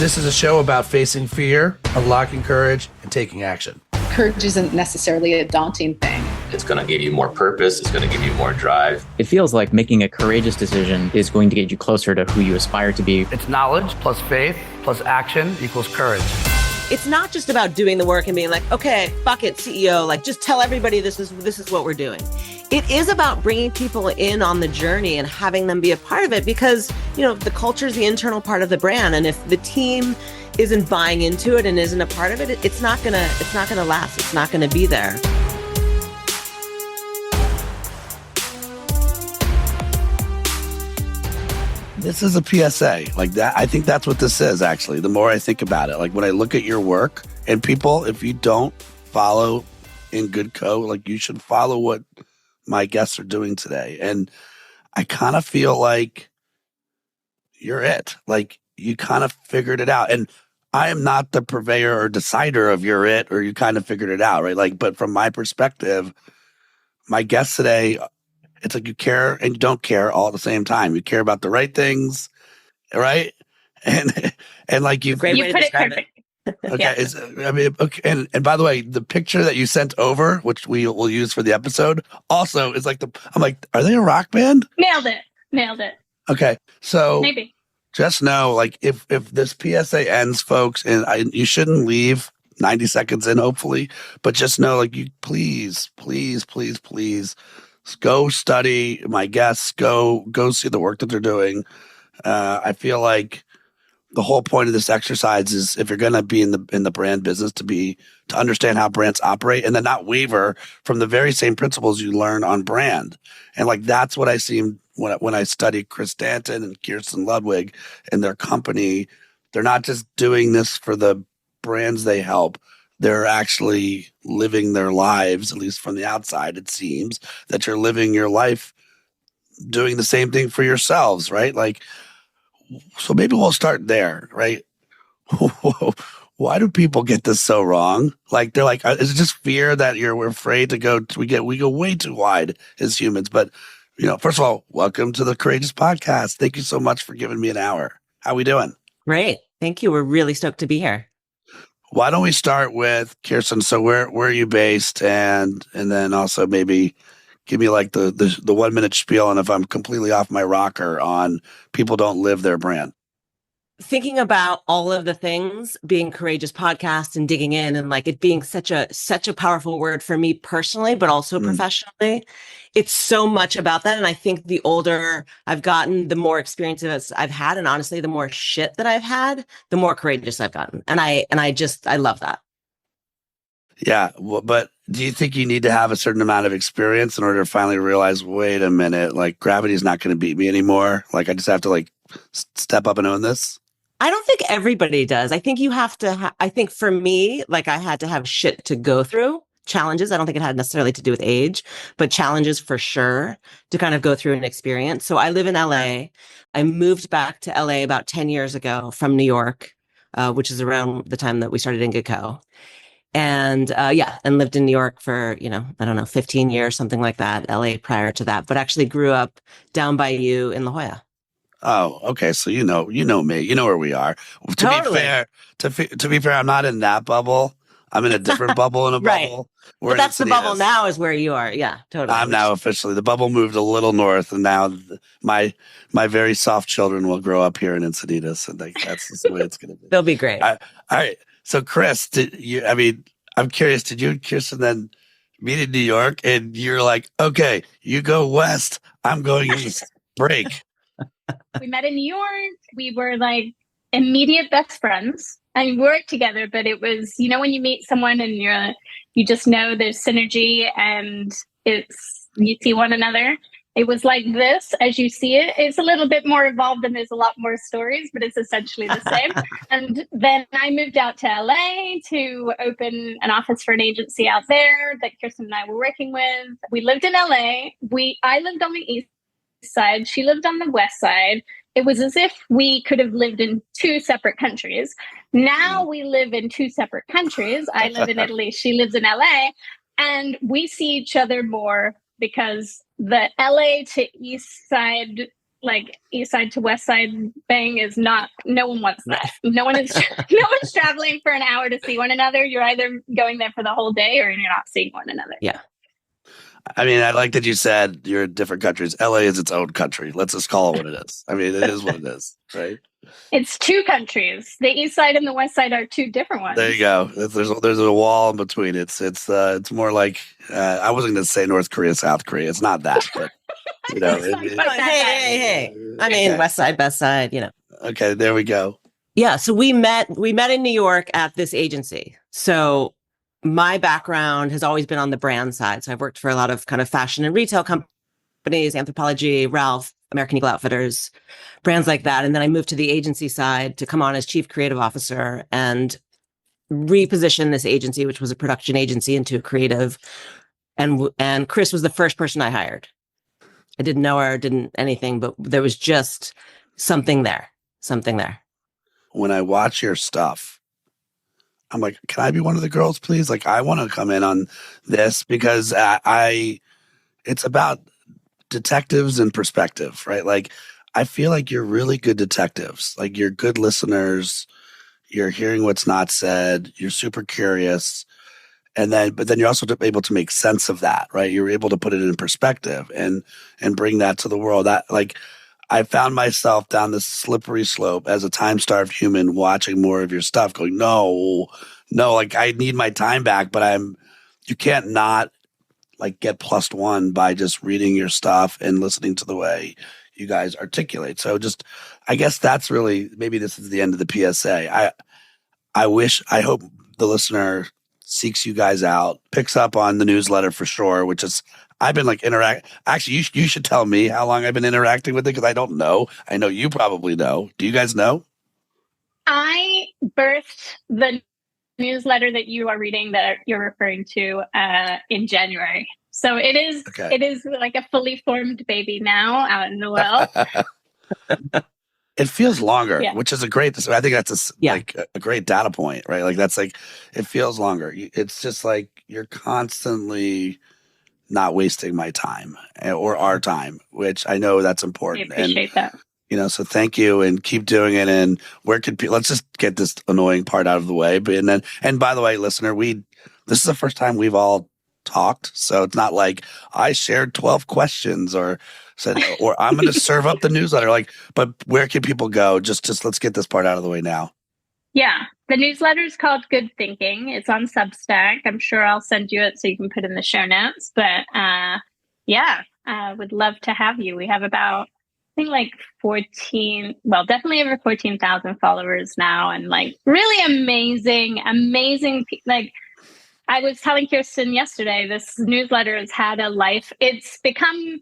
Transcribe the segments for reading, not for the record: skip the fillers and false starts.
This is a show about facing fear, unlocking courage, and taking action. Courage isn't necessarily a daunting thing. It's going to give you more purpose. It's going to give you more drive. It feels like making a courageous decision is going to get you closer to who you aspire to be. It's knowledge plus faith plus action equals courage. It's not just about doing the work and being like, okay, fuck it, CEO, like just tell everybody this is what we're doing. It is about bringing people in on the journey and having them be a part of it because, you know, the culture is the internal part of the brand. And if the team isn't buying into it and isn't a part of it, it's not gonna last. It's not gonna be there. This is a PSA like that. I think that's what this is, actually. The more I think about it, like when I look at your work and people, if you don't follow in good code, like you should follow what my guests are doing today. And I kind of feel like you're it. Like you kind of figured it out. And I am not the purveyor or decider of you're it or you kind of figured it out, right? Like, but from my perspective, my guests today, it's like you care and you don't care all at the same time. You care about the right things, right? And like you put it perfect. Okay. Yeah. Okay. And by the way, the picture that you sent over, which we will use for the episode, also is like I'm like, are they a rock band? Nailed it. Okay. So maybe just know, like, if this PSA ends, folks, and you shouldn't leave 90 seconds in, hopefully, but just know, like, you please go study my guests, go see the work that they're doing. I feel like the whole point of this exercise is if you're going to be in the brand business to understand how brands operate and then not waver from the very same principles you learn on brand. And like, that's what I see when I study Chris Danton and Kirsten Ludwig and their company. They're not just doing this for the brands they help. They're actually living their lives, at least from the outside, it seems, that you're living your life doing the same thing for yourselves, right? Like, so maybe we'll start there, right? Why do people get this so wrong? Like, they're like, is it just fear that we're afraid to go, we go way too wide as humans? But, you know, first of all, welcome to the Courageous Podcast. Thank you so much for giving me an hour. How we doing? Great. Thank you. We're really stoked to be here. Why don't we start with Kirsten? So where are you based? And then also maybe give me like the 1 minute spiel on if I'm completely off my rocker on people don't live their brand. Thinking about all of the things, being Courageous Podcast and digging in and like it being such a powerful word for me personally, but also professionally. It's so much about that. And I think the older I've gotten, the more experiences I've had. And honestly, the more shit that I've had, the more courageous I've gotten. And I love that. Yeah. Well, but do you think you need to have a certain amount of experience in order to finally realize, wait a minute, like gravity's not going to beat me anymore? Like I just have to like step up and own this? I don't think everybody does. I think you have to, I think for me, like I had to have shit to go through, challenges. I don't think it had necessarily to do with age, but challenges for sure to kind of go through an experience. So I live in LA. I moved back to LA about 10 years ago from New York, which is around the time that we started In Good Co. And and lived in New York for, 15 years, something like that, LA prior to that, but actually grew up down by you in La Jolla. Oh, okay. So you know me. You know where we are. Totally. To be fair, I'm not in that bubble. I'm in a different bubble in a Right. bubble. But that's the bubble now is where you are. Yeah, totally. I'm now officially. The bubble moved a little north, and now my very soft children will grow up here in Encinitas, and that's just the way it's going to be. They'll be great. All right. So, Chris, I'm curious. Did you and Kirsten then meet in New York, and you're like, okay, you go west, I'm going east. Break. We met in New York. We were like immediate best friends and we worked together. But it was, when you meet someone and you just know there's synergy and you see one another. It was like this as you see it. It's a little bit more evolved and there's a lot more stories, but it's essentially the same. And then I moved out to LA to open an office for an agency out there that Kirsten and I were working with. We lived in LA. I lived on the east side. She lived on the west side. It was as if we could have lived in two separate countries. Now we live in two separate countries. I live in Italy. She lives in LA. And we see each other more because the LA to east side like East Side to West Side bang is not. No one wants that. No one is. No one's traveling for an hour to see one another. You're either going there for the whole day or you're not seeing one another. Yeah. I mean, I like that you said you're in different countries. LA is its own country. Let's just call it what it is. I mean, it is what it is, right? It's two countries. The East Side and the West Side are two different ones. There you go. There's a wall in between. It's more like I wasn't going to say North Korea, South Korea. It's not that, but you know. Hey. I mean, West Side, Best Side. You know. Okay, there we go. Yeah. So we met in New York at this agency. So my background has always been on the brand side. So I've worked for a lot of kind of fashion and retail companies, Anthropologie, Ralph, American Eagle Outfitters, brands like that. And then I moved to the agency side to come on as chief creative officer and reposition this agency, which was a production agency, into a creative. And Chris was the first person I hired. I didn't know her, didn't anything, but there was just something there. When I watch your stuff, I'm like, can I be one of the girls, please? Like, I want to come in on this because it's about detectives and perspective, right? Like, I feel like you're really good detectives. Like, you're good listeners. You're hearing what's not said. You're super curious. But then you're also able to make sense of that, right? You're able to put it in perspective and bring that to the world. That, like, I found myself down this slippery slope as a time-starved human watching more of your stuff going, no, like I need my time back, but you can't not like get +1 by just reading your stuff and listening to the way you guys articulate. So I guess that's really, maybe this is the end of the PSA. I hope the listener seeks you guys out, picks up on the newsletter for sure, which is, I've been like actually, you should tell me how long I've been interacting with it because I don't know. I know you probably know. Do you guys know? I birthed the newsletter that you are reading that you're referring to in January. So it is like a fully formed baby now out in the world. It feels longer, which is I think that's like a great data point, right? Like that's like, it feels longer. It's just like you're constantly not wasting my time or our time, which I know that's important. I appreciate that. You know, so thank you and keep doing it. And where could people, let's just get this annoying part out of the way. And by the way, listener, this is the first time we've all talked. So it's not like I shared 12 questions or said, or I'm going to serve up the newsletter. But where can people go? Just let's get this part out of the way now. Yeah. The newsletter is called Good Thinking. It's on Substack. I'm sure I'll send you it so you can put in the show notes. But would love to have you. We have about, I think like 14, well, definitely over 14,000 followers now. And like really amazing, like I was telling Kirsten yesterday, this newsletter has had a life. It's become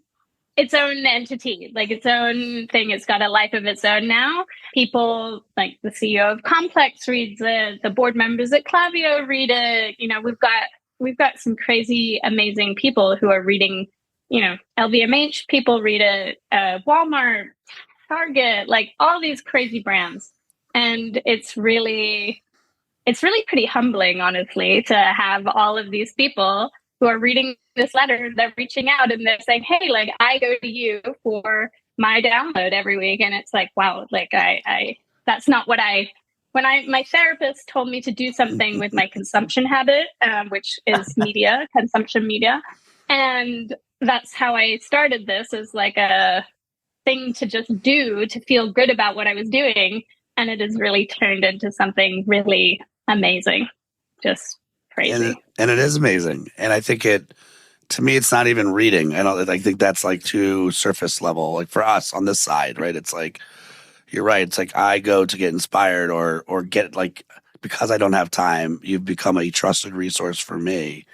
its own entity, like its own thing. It's got a life of its own now. People like the CEO of Complex reads it. The board members at Klaviyo read it. You know, we've got some crazy, amazing people who are reading. You know, LVMH people read it. Walmart, Target, like all these crazy brands, and it's really pretty humbling, honestly, to have all of these people who are reading this letter, they're reaching out and they're saying, hey, like I go to you for my download every week. And it's like, wow, like that's not what my therapist told me to do something with my consumption habit, which is consumption media. And that's how I started this, as like a thing to just do to feel good about what I was doing. And it has really turned into something really amazing. Just crazy. And it is amazing. And I think to me, it's not even reading. I think that's like too surface level, like for us on this side, right? It's like, you're right. It's like I go to get inspired or get like, because I don't have time, you've become a trusted resource for me.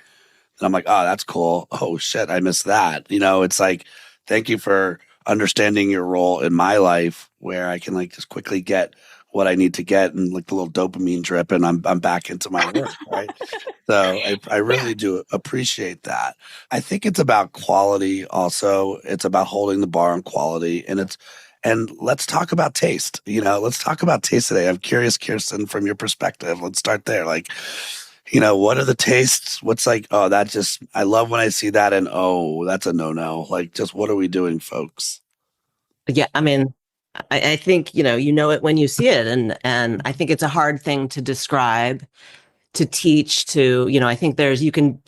And I'm like, oh, that's cool. Oh shit, I missed that. You know, it's like, thank you for understanding your role in my life where I can like just quickly get what I need to get and like the little dopamine drip and I'm back into my work, right? So I really do appreciate that. I think it's about quality also. It's about holding the bar on quality and let's talk about taste. You know, let's talk about taste today. I'm curious, Kirsten, from your perspective, let's start there. Like, you know, what are the tastes? What's like, oh, I love when I see that and oh, that's a no-no. Like just what are we doing, folks? Yeah, I mean, I think, you know it when you see it. And I think it's a hard thing to describe, to teach, to, I think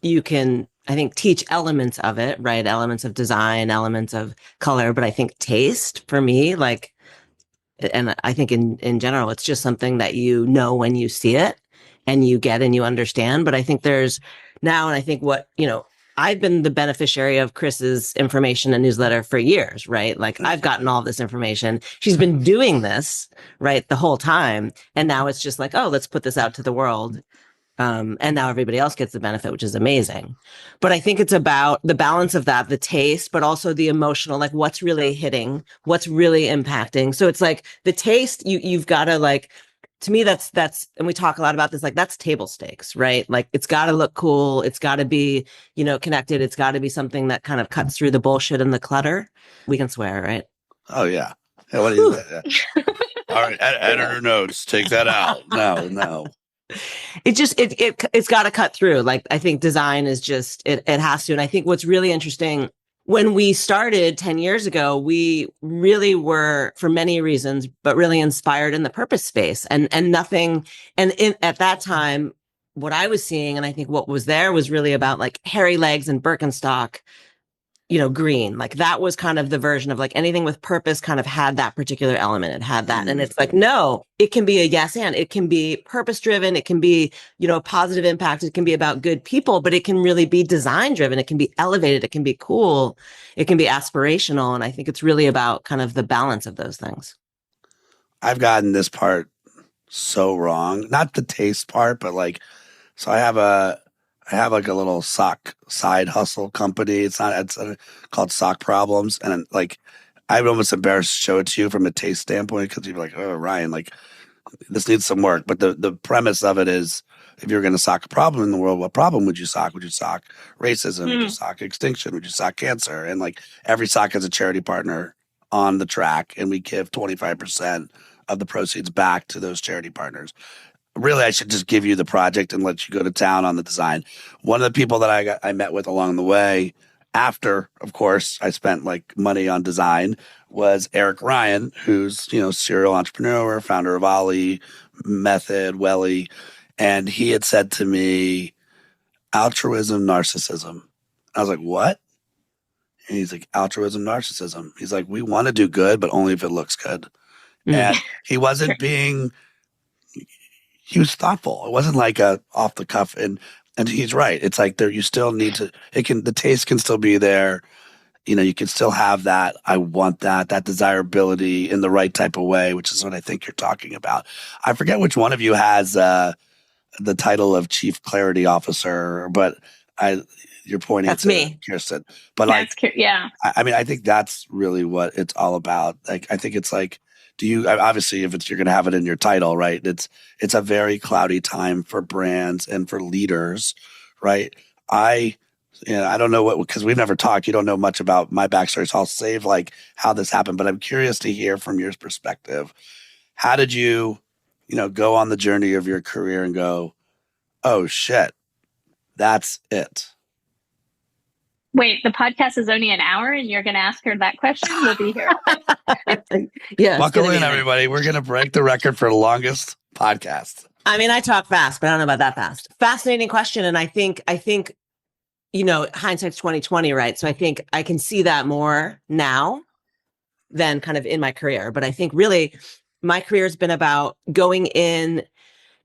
you can, I think, teach elements of it, right? Elements of design, elements of color. But I think taste for me, like, and I think in general, it's just something that you know when you see it and you get and you understand. But I think there's now, and I think I've been the beneficiary of Chris's information and newsletter for years, right? Like I've gotten all this information. She's been doing this, right, the whole time. And now it's just like, oh, let's put this out to the world. And now everybody else gets the benefit, which is amazing. But I think it's about the balance of that, the taste, but also the emotional, like what's really hitting, what's really impacting. So it's like the taste, you've got to like, to me, that's, and we talk a lot about this, like that's table stakes, right? Like it's got to look cool. It's got to be, connected. It's got to be something that kind of cuts through the bullshit and the clutter. We can swear, right? Oh yeah. Hey, what do you All right, editor notes, take that out. No. It's got to cut through. Like I think design is just it has to. And I think what's really interesting, when we started 10 years ago, we really were, for many reasons, but really inspired in the purpose space, and nothing. And at that time, what I was seeing, and I think what was there, was really about like hairy legs and Birkenstock, green. Like that was kind of the version of like anything with purpose kind of had that particular element. It had that. And it's like, no, it can be a yes and. It can be purpose driven. It can be, positive impact. It can be about good people, but it can really be design driven. It can be elevated. It can be cool. It can be aspirational. And I think it's really about kind of the balance of those things. I've gotten this part so wrong. Not the taste part, but like, so I have like a little sock side hustle company. It's called Sock Problems. And like, I'm almost embarrassed to show it to you from a taste standpoint, because you're like, oh, Ryan, like this needs some work. But the premise of it is, if you're going to sock a problem in the world, what problem would you sock? Would you sock racism? Would you sock extinction? Would you sock cancer? And like every sock has a charity partner on the track, and we give 25% of the proceeds back to those charity partners. Really, I should just give you the project and let you go to town on the design. One of the people that I met with along the way, after, of course, I spent like money on design, was Eric Ryan, who's, serial entrepreneur, founder of Ollie, Method, Welly. And he had said to me, altruism, narcissism. I was like, what? And he's like, altruism, narcissism. He's like, we want to do good, but only if it looks good. And he wasn't being... He was thoughtful. It wasn't like a off the cuff, and he's right. It's like you still need to. The taste can still be there. You can still have that. I want that desirability in the right type of way, which is what I think you're talking about. I forget which one of you has the title of Chief Clarity Officer, but you're pointing that's to me, Kirsten. But yeah. I mean, I think that's really what it's all about. Like, I think it's like, obviously, if you're going to have it in your title, right? It's a very cloudy time for brands and for leaders, right? I don't know because we've never talked. You don't know much about my backstory, so I'll save like how this happened. But I'm curious to hear from your perspective. How did you, go on the journey of your career and go, oh shit, that's it? Wait, the podcast is only an hour and you're going to ask her that question? We'll be here. Yeah. Buckle in, everybody. We're going to break the record for the longest podcast. I mean, I talk fast, but I don't know about that fast. Fascinating question. And I think, hindsight's 2020, right? So I think I can see that more now than kind of in my career. But I think really my career has been about going in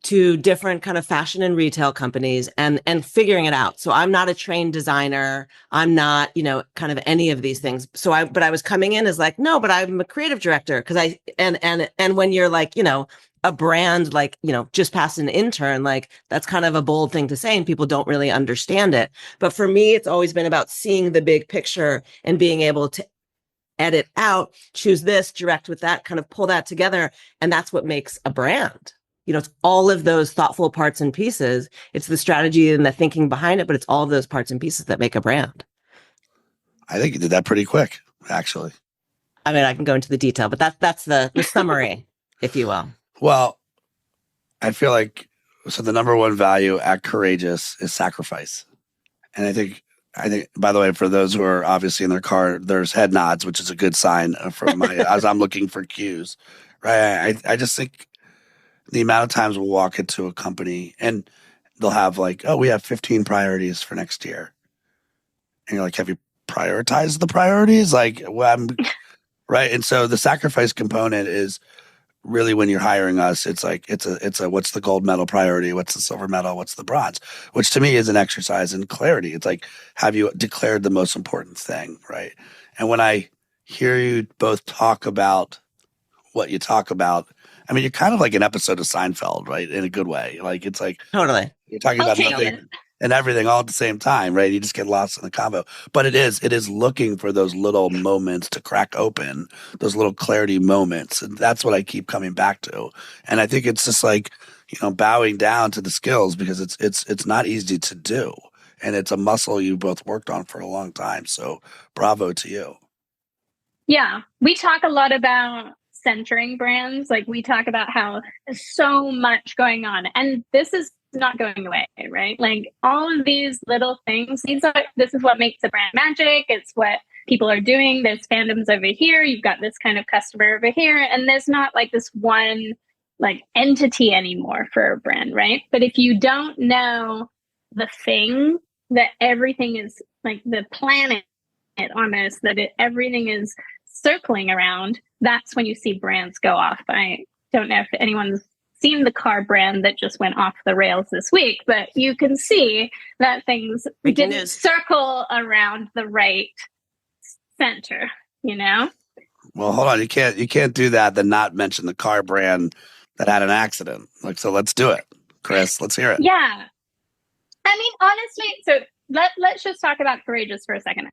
to different kind of fashion and retail companies and figuring it out. So I'm not a trained designer. I'm not, kind of any of these things. But I was coming in as like, no, but I'm a creative director. Cause and when you're like, a brand, like, just past an intern, like that's kind of a bold thing to say and people don't really understand it. But for me, it's always been about seeing the big picture and being able to edit out, choose this, direct with that, kind of pull that together. And that's what makes a brand. It's all of those thoughtful parts and pieces. It's the strategy and the thinking behind it, but it's all of those parts and pieces that make a brand. I think you did that pretty quick, actually. I mean, I can go into the detail, but that's the summary, if you will. Well, I feel like, so the number one value at Courageous is sacrifice. And I think I think, by the way, for those who are obviously in their car, there's head nods, which is a good sign for my as I'm looking for cues, right? I just think the amount of times we'll walk into a company and they'll have like, oh, we have 15 priorities for next year, and you're like, have you prioritized the priorities? Like, well, right. And so the sacrifice component is really when you're hiring us, it's like it's a what's the gold medal priority, what's the silver medal, what's the bronze, which to me is an exercise in clarity. It's like, have you declared the most important thing, right? And when I hear you both talk about what you talk about, I mean, you're kind of like an episode of Seinfeld, right? In a good way. Like it's like Totally. you're talking about nothing and everything all at the same time, right? You just get lost in the combo. But it is looking for those little moments to crack open, those little clarity moments. And that's what I keep coming back to. And I think it's just like, bowing down to the skills, because it's not easy to do. And it's a muscle you both worked on for a long time. So bravo to you. Yeah. We talk a lot about centering brands. Like we talk about how there's so much going on. And this is not going away, right? Like all of these little things, this is what makes a brand magic. It's what people are doing. There's fandoms over here. You've got this kind of customer over here. And there's not like this one like entity anymore for a brand, right? But if you don't know the thing that everything is like the planet almost, that everything is circling around, that's when you see brands go off. I don't know if anyone's seen the car brand that just went off the rails this week, but you can see that things didn't circle around the right center, Well, hold on. You can't do that, then not mention the car brand that had an accident. Like, so let's do it. Chris, let's hear it. Yeah. I mean, honestly, so let's just talk about Courageous for a second.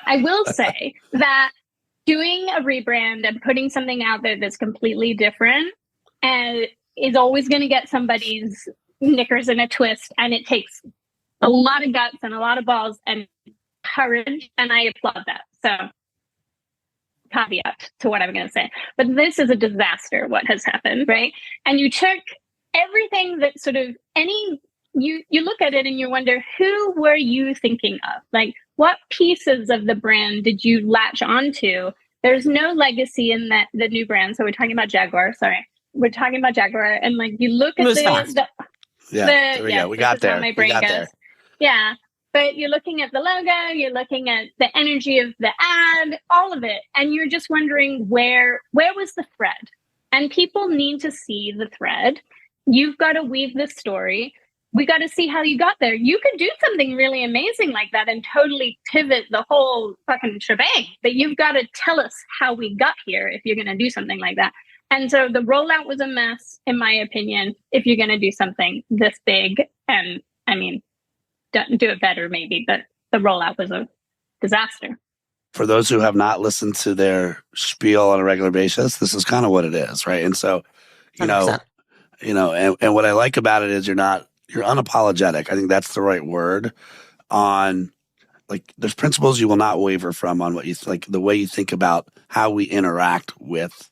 I will say that doing a rebrand and putting something out there that's completely different and is always going to get somebody's knickers in a twist. And it takes a lot of guts and a lot of balls and courage. And I applaud that. So caveat to what I'm going to say. But this is a disaster, what has happened, right? And you took everything that sort of you look at it and you wonder, who were you thinking of? Like, what pieces of the brand did you latch onto? There's no legacy in the new brand. So we're talking about Jaguar. Sorry. We're talking about Jaguar. And like, you look at there we go. We got there. My brain goes. Yeah. But you're looking at the logo, you're looking at the energy of the ad, all of it. And you're just wondering where was the thread? And people need to see the thread. You've got to weave the story. We got to see how you got there. You could do something really amazing like that and totally pivot the whole fucking shebang. But you've got to tell us how we got here if you're going to do something like that. And so the rollout was a mess, in my opinion, if you're going to do something this big. And I mean, do it better maybe, but the rollout was a disaster. For those who have not listened to their spiel on a regular basis, this is kind of what it is, right? And so, and what I like about it is you're unapologetic. I think that's the right word on, like, there's principles you will not waver from on what you like, the way you think about how we interact with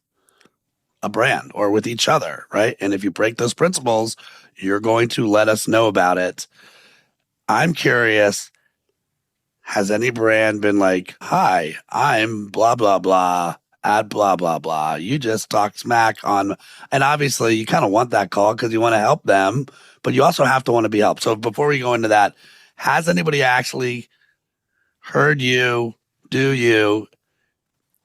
a brand or with each other, right? And if you break those principles, you're going to let us know about it. I'm curious, has any brand been like, hi, I'm blah, blah, blah, at blah, blah, blah. You just talked smack on, and obviously you kind of want that call because you want to help them, but you also have to want to be helped. So before we go into that, has anybody actually heard you,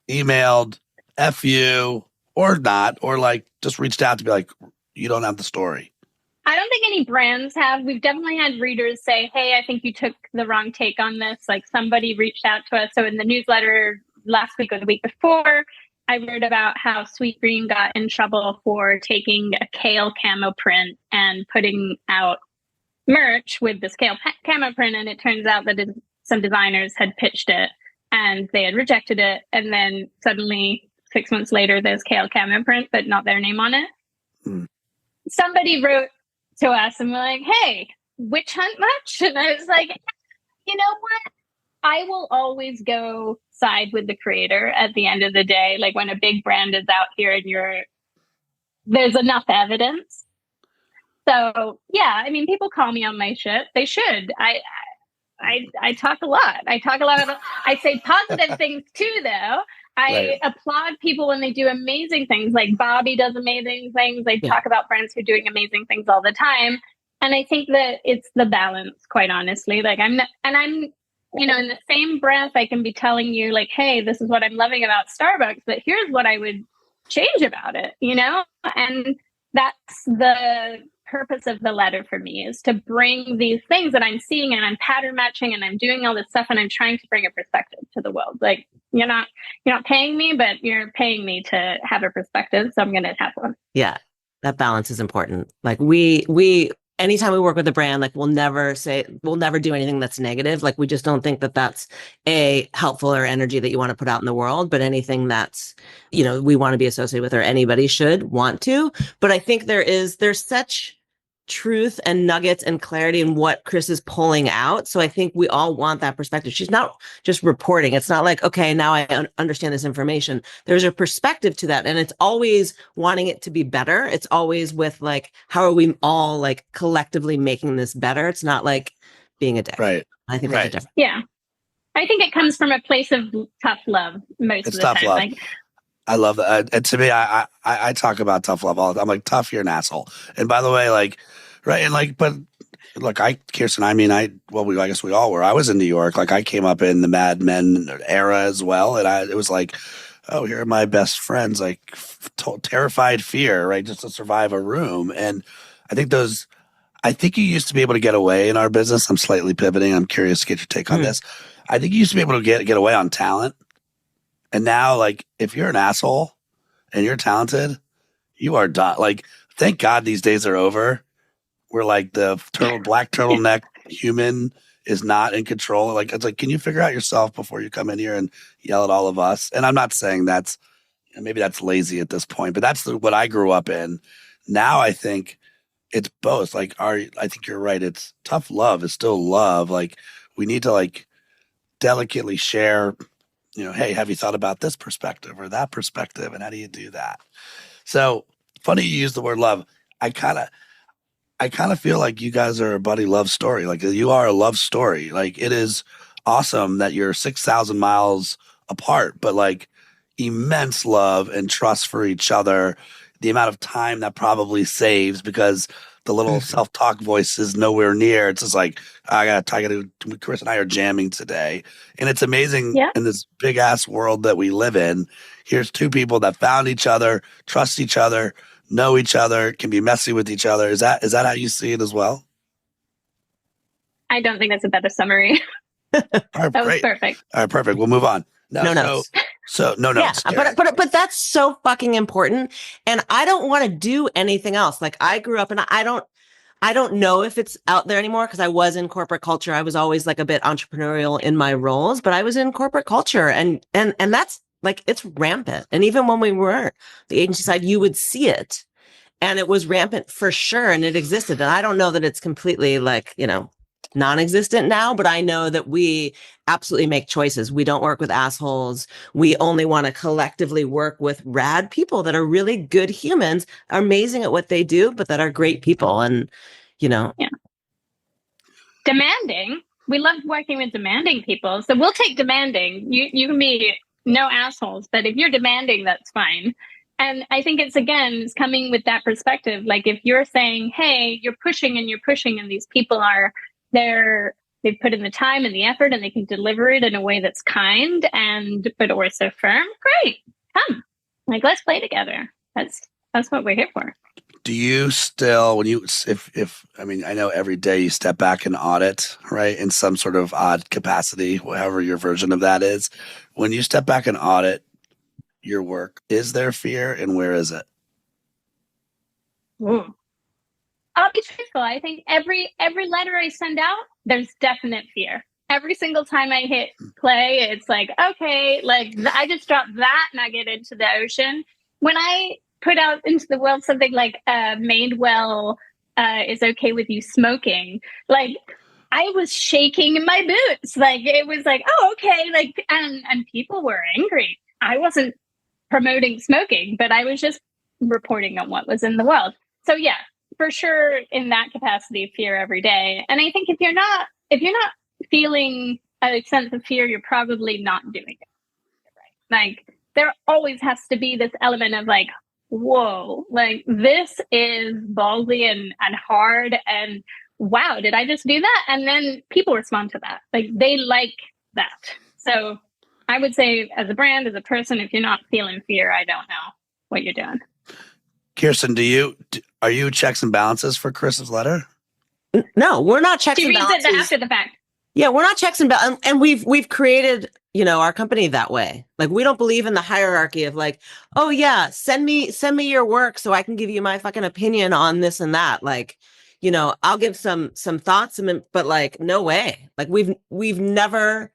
emailed, F you, or not, or like just reached out to be like, you don't have the story? I don't think any brands have. We've definitely had readers say, hey, I think you took the wrong take on this. Like somebody reached out to us. So in the newsletter last week or the week before, I wrote about how Sweet Green got in trouble for taking a kale camo print and putting out merch with this kale camo print. And it turns out that some designers had pitched it and they had rejected it. And then suddenly 6 months later, there's kale camo print, but not their name on it. Somebody wrote to us and we're like, hey, witch hunt much? And I was like, you know what? I will always go side with the creator at the end of the day. Like when a big brand is out here and there's enough evidence. So yeah, I mean, people call me on my shit. They should. I talk a lot. I say positive things too, though. I applaud people when they do amazing things. Like Bobby does amazing things. I talk about friends who are doing amazing things all the time. And I think that it's the balance, quite honestly. Like I'm in the same breath, I can be telling you like, hey, this is what I'm loving about Starbucks, but here's what I would change about it, And that's the purpose of the letter for me, is to bring these things that I'm seeing, and I'm pattern matching, and I'm doing all this stuff, and I'm trying to bring a perspective to the world. Like you're not paying me, but you're paying me to have a perspective, so I'm going to have one. Yeah, that balance is important. Like we anytime we work with a brand, like we'll never do anything that's negative. Like we just don't think that that's helpful or energy that you want to put out in the world, but anything that's, we want to be associated with, or anybody should want to. But I think there's such truth and nuggets and clarity in what Chris is pulling out. So I think we all want that perspective. She's not just reporting. It's not like, okay, now I understand this information. There's a perspective to that. And it's always wanting it to be better. It's always with like, how are we all like collectively making this better? It's not like being a dick. Right. I think that's a difference. Yeah. I think it comes from a place of tough love most of the time. Love. Like, I love that. And to me, I talk about tough love all the time. I'm like, tough, you're an asshole. And by the way, like, right. And like, but look, Kirsten, I guess we all were. I was in New York. Like I came up in the Mad Men era as well. And it was like, oh, here are my best friends, like terrified fear, right? Just to survive a room. And I think you used to be able to get away in our business. I'm slightly pivoting. I'm curious to get your take on this. I think you used to be able to get away on talent. And now, like, if you're an asshole and you're talented, you are done. Like, thank God these days are over. We're like the black turtleneck human is not in control. Like, it's like, can you figure out yourself before you come in here and yell at all of us? And I'm not saying maybe that's lazy at this point, but that's what I grew up in. Now I think it's both. Like, I think you're right. It's tough love is still love. Like, we need to like delicately share. Hey, have you thought about this perspective or that perspective? And how do you do that? So funny you use the word love. I kind of feel like you guys are a buddy love story. Like you are a love story. Like it is awesome that you're 6,000 miles apart, but like immense love and trust for each other. The amount of time that probably saves because the little self-talk voice is nowhere near. It's just like, Chris and I are jamming today. And it's amazing in this big ass world that we live in. Here's two people that found each other, trust each other, know each other, can be messy with each other. Is that how you see it as well? I don't think that's a better summary. All right, that was perfect. All right, perfect. We'll move on. No notes. So no notes. Yeah, but that's so fucking important. And I don't want to do anything else. Like I grew up and I don't know if it's out there anymore because I was in corporate culture. I was always like a bit entrepreneurial in my roles, but I was in corporate culture and that's like, it's rampant. And even when we were the agency side, you would see it and it was rampant for sure. And it existed. And I don't know that it's completely like, non-existent now, but I know that we absolutely make choices. We don't work with assholes. We only want to collectively work with rad people that are really good humans, are amazing at what they do, but that are great people. And, Demanding. We love working with demanding people. So we'll take demanding. You can be no assholes, but if you're demanding, that's fine. And I think it's coming with that perspective. Like if you're saying, hey, you're pushing and these people they've put in the time and the effort and they can deliver it in a way that's kind but also firm. Great. Come. Like, let's play together. That's what we're here for. Do you still, I know every day you step back and audit, right? In some sort of odd capacity, whatever your version of that is. When you step back and audit your work, is there fear and where is it? Ooh. I'll be truthful. I think every letter I send out, there's definite fear. Every single time I hit play, it's like, okay, like I just dropped that nugget into the ocean. When I put out into the world something like Madewell is okay with you smoking, like I was shaking in my boots. Like it was like, oh, okay. Like, and people were angry. I wasn't promoting smoking, but I was just reporting on what was in the world. So yeah. For sure, in that capacity, fear every day. And I think if you're not feeling a sense of fear, you're probably not doing it right. Like, there always has to be this element of like, whoa, like this is ballsy and hard, and wow, did I just do that? And then people respond to that. Like, they like that. So I would say, as a brand, as a person, if you're not feeling fear, I don't know what you're doing. Kirsten, are you checks and balances for Chris's letter? No, we're not checks She and reads balances. it after the fact. Yeah, we're not checks and balances. And we've created, our company that way. Like, we don't believe in the hierarchy of like, oh yeah, send me your work so I can give you my fucking opinion on this and that. Like, I'll give some thoughts, but like, no way. Like, we've never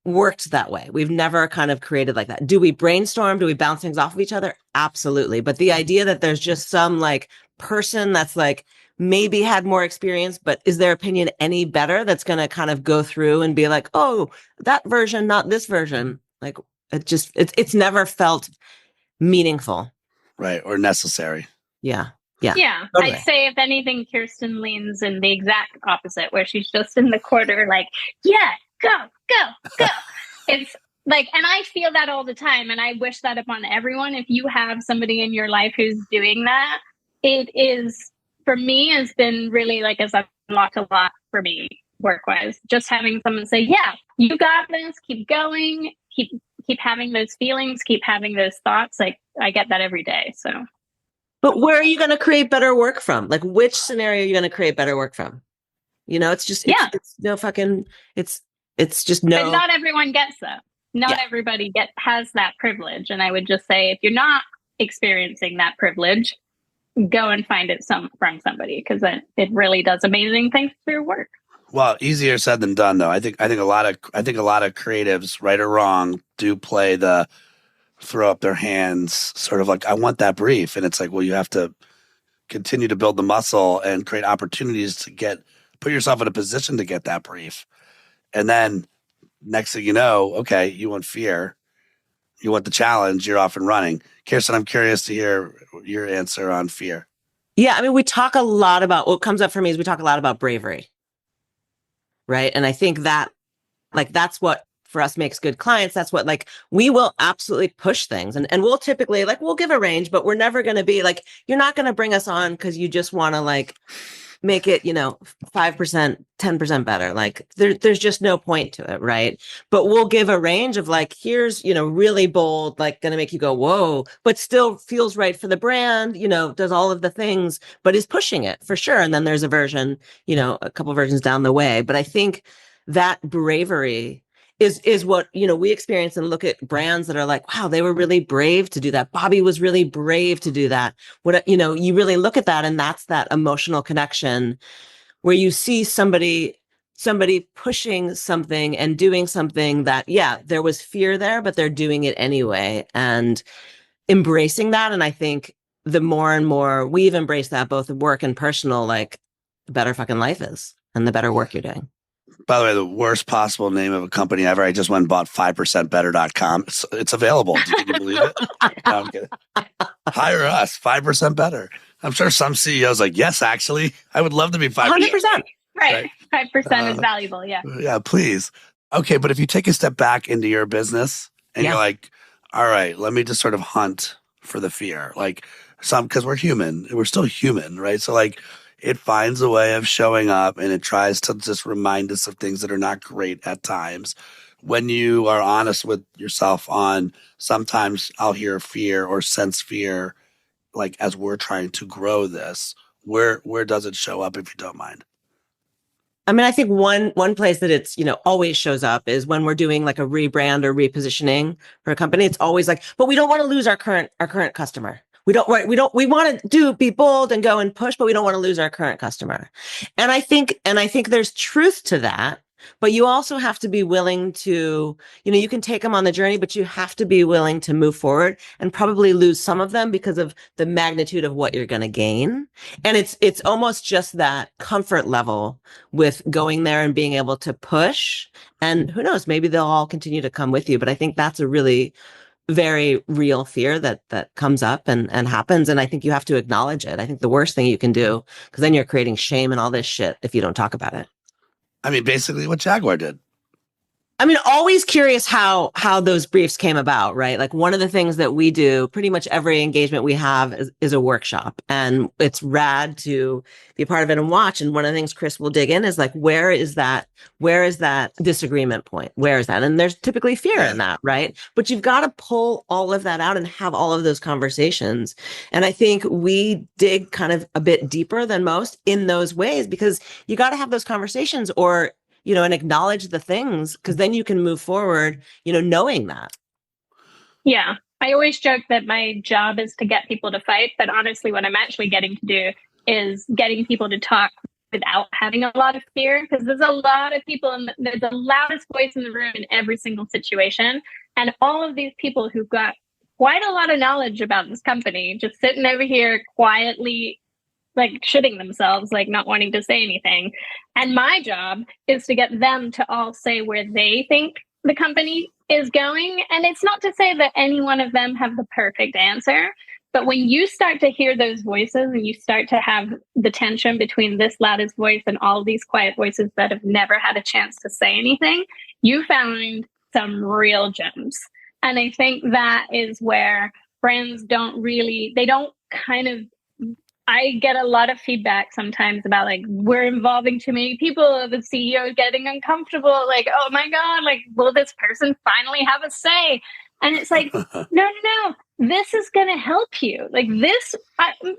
worked that way. We've never kind of created like that. Do we brainstorm? Do we bounce things off of each other? Absolutely. But the idea that there's just some like person that's like maybe had more experience, but is their opinion any better? That's going to kind of go through and be like, oh, that version, not this version. Like, it's never felt meaningful. Right. Or necessary. Yeah. Yeah. Totally. I'd say, if anything, Kirsten leans in the exact opposite, where she's just in the corner, like, yeah, go. It's like, and I feel that all the time. And I wish that upon everyone. If you have somebody in your life who's doing that, it is, for me, has been really like, has unlocked a lot for me work-wise. Just having someone say, yeah, you got this, keep going, keep having those feelings, keep having those thoughts. Like, I get that every day. So. But where are you going to create better work from? Like, which scenario are you going to create better work from? It's just, it's no fucking, it's just no. But not everyone gets that. Not everybody has that privilege. And I would just say, if you're not experiencing that privilege, go and find it from somebody, because it really does amazing things for your work. Well, easier said than done, though. I think a lot of creatives, right or wrong, do play the throw up their hands, sort of like, I want that brief. And it's like, well, you have to continue to build the muscle and create opportunities to put yourself in a position to get that brief. And then next thing you know, okay, you want fear, you want the challenge, you're off and running. Kirsten, I'm curious to hear your answer on fear. Yeah, I mean, we talk a lot about, what comes up for me is we talk a lot about bravery, right? And I think that, like, that's what for us makes good clients. That's what, like, we will absolutely push things, and we'll typically, like, we'll give a range, but we're never going to be like, you're not going to bring us on because you just want to like make it, 5%, 10% better. Like, there's just no point to it. Right. But we'll give a range of like, here's, really bold, like going to make you go, whoa, but still feels right for the brand, does all of the things, but is pushing it for sure. And then there's a version, a couple versions down the way. But I think that bravery is what, we experience and look at brands that are like, wow, they were really brave to do that. Bobby was really brave to do that. What, you really look at that, and that's that emotional connection where you see somebody pushing something and doing something that, yeah, there was fear there, but they're doing it anyway and embracing that. And I think the more and more we've embraced that, both work and personal, like, the better fucking life is and the better work you're doing. By the way, the worst possible name of a company ever. I just went and bought 5%better.com. It's available. Can you believe it? No, I'm kidding. Hire us, 5% better. I'm sure some CEOs like, yes, actually, I would love to be 5%. 100%. Right. 5% is valuable. Yeah. Yeah, please. Okay, but if you take a step back into your business and you're like, all right, let me just sort of hunt for the fear. Like, because we're human. We're still human, right? So like, it finds a way of showing up, and it tries to just remind us of things that are not great at times. When you are honest with yourself on, sometimes I'll hear fear or sense fear, like, as we're trying to grow this, where does it show up, if you don't mind? I mean, I think one place that it's, always shows up is when we're doing like a rebrand or repositioning for a company. It's always like, but we don't want to lose our current customer. We want to be bold and go and push, but we don't want to lose our current customer. And I think there's truth to that, but you also have to be willing to, you can take them on the journey, but you have to be willing to move forward and probably lose some of them because of the magnitude of what you're going to gain. And it's almost just that comfort level with going there and being able to push. And who knows, maybe they'll all continue to come with you. But I think that's a really very real fear that comes up and happens. And I think you have to acknowledge it. I think the worst thing you can do, because then you're creating shame and all this shit if you don't talk about it. I mean, basically what Jaguar did. I mean, always curious how those briefs came about, right? Like one of the things that we do, pretty much every engagement we have is a workshop, and it's rad to be a part of it and watch. And one of the things Chris will dig in is like, where is that disagreement point? Where is that? And there's typically fear in that, right? But you've got to pull all of that out and have all of those conversations. And I think we dig kind of a bit deeper than most in those ways, because you got to have those conversations, or and acknowledge the things, because then you can move forward, knowing that. Yeah. I always joke that my job is to get people to fight, but honestly, what I'm actually getting to do is getting people to talk without having a lot of fear, because there's a lot of people, and there's the loudest voice in the room in every single situation. And all of these people who've got quite a lot of knowledge about this company, just sitting over here quietly, like shitting themselves, like not wanting to say anything. And my job is to get them to all say where they think the company is going. And it's not to say that any one of them have the perfect answer, but when you start to hear those voices and you start to have the tension between this loudest voice and all these quiet voices that have never had a chance to say anything, you found some real gems. And I think that is where brands I get a lot of feedback sometimes about like, we're involving too many people, the CEO is getting uncomfortable, like, oh my God, like, will this person finally have a say? And it's like, no, this is going to help you. Like this,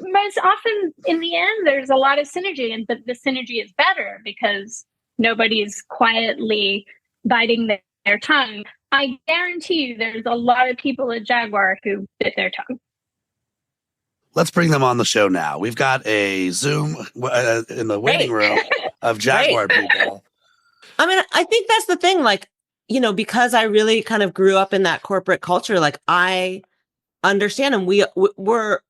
most often in the end, there's a lot of synergy, but the synergy is better because nobody's quietly biting their tongue. I guarantee you there's a lot of people at Jaguar who bit their tongue. Let's bring them on the show now. We've got a Zoom in the waiting room of Jaguar people. I mean, I think that's the thing. Like, because I really kind of grew up in that corporate culture, like I understand, and we're.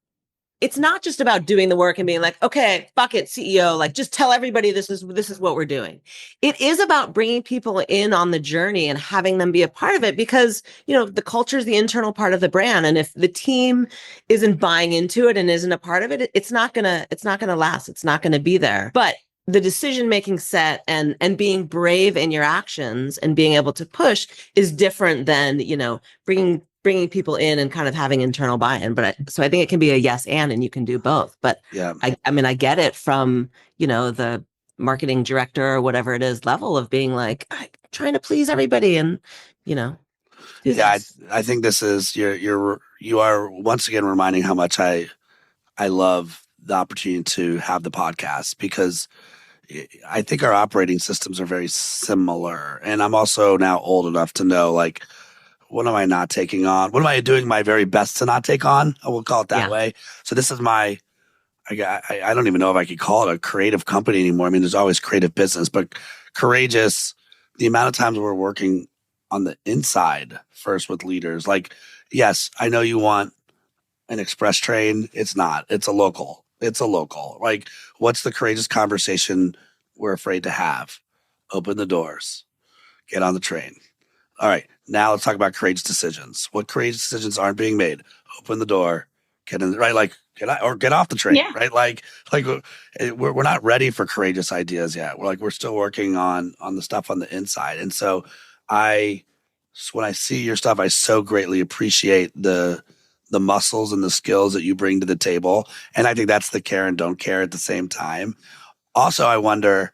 It's not just about doing the work and being like, okay, fuck it, CEO, like just tell everybody this is what we're doing. It is about bringing people in on the journey and having them be a part of it, because, the culture is the internal part of the brand. And if the team isn't buying into it and isn't a part of it, it's not going to last. It's not going to be there. But the decision-making set and being brave in your actions and being able to push is different than, bringing people in and kind of having internal buy-in. So I think it can be a yes and you can do both. But yeah, I mean, I get it from, the marketing director or whatever it is level of being like, I'm trying to please everybody and, I think this is, you are once again reminding how much I love the opportunity to have the podcast, because I think our operating systems are very similar. And I'm also now old enough to know, like, what am I not taking on? What am I doing my very best to not take on? I will call it that way. So this is I don't even know if I could call it a creative company anymore. I mean, there's always creative business, but courageous, the amount of times we're working on the inside first with leaders. Like, yes, I know you want an express train. It's not. It's a local. Like, what's the courageous conversation we're afraid to have? Open the doors. Get on the train. All right, now let's talk about courageous decisions. What courageous decisions aren't being made? Open the door, get in, right? Like, get off the train, right? Like we're not ready for courageous ideas yet. We're still working on the stuff on the inside. And so when I see your stuff, I so greatly appreciate the muscles and the skills that you bring to the table. And I think that's the care and don't care at the same time. Also, I wonder,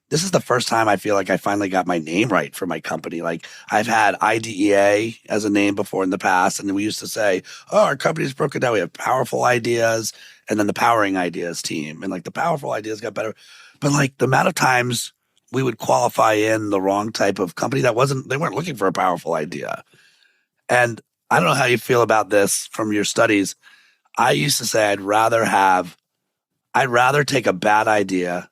this is the first time I feel like I finally got my name right for my company. Like, I've had IDEA as a name before in the past, and we used to say, oh, our company's broken down. We have powerful ideas and then the powering ideas team. And like the powerful ideas got better. But like the amount of times we would qualify in the wrong type of company they weren't looking for a powerful idea. And I don't know how you feel about this from your studies. I used to say I'd rather take a bad idea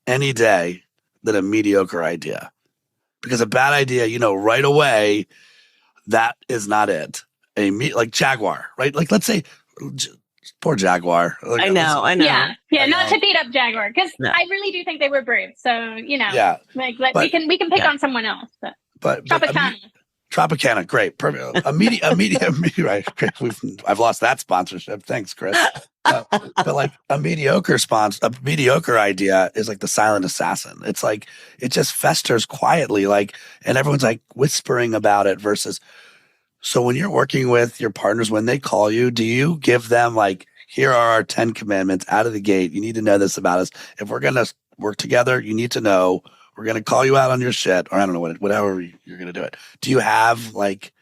any day than a mediocre idea, because a bad idea, right away, that is not it. Like Jaguar, right? Like, let's say, poor Jaguar. Like, I know. Yeah. Not to beat up Jaguar, because I really do think they were brave. So, we can pick on someone else. But Tropicana, great, perfect. A medium, right? Great. I've lost that sponsorship. Thanks, Chris. But like a mediocre idea is like the silent assassin. It's like it just festers quietly, like, and everyone's like whispering about it versus. So when you're working with your partners, when they call you, do you give them like, here are our 10 commandments out of the gate. You need to know this about us. If we're going to work together, you need to know we're going to call you out on your shit, or I don't know whatever you're going to do it. Do you have like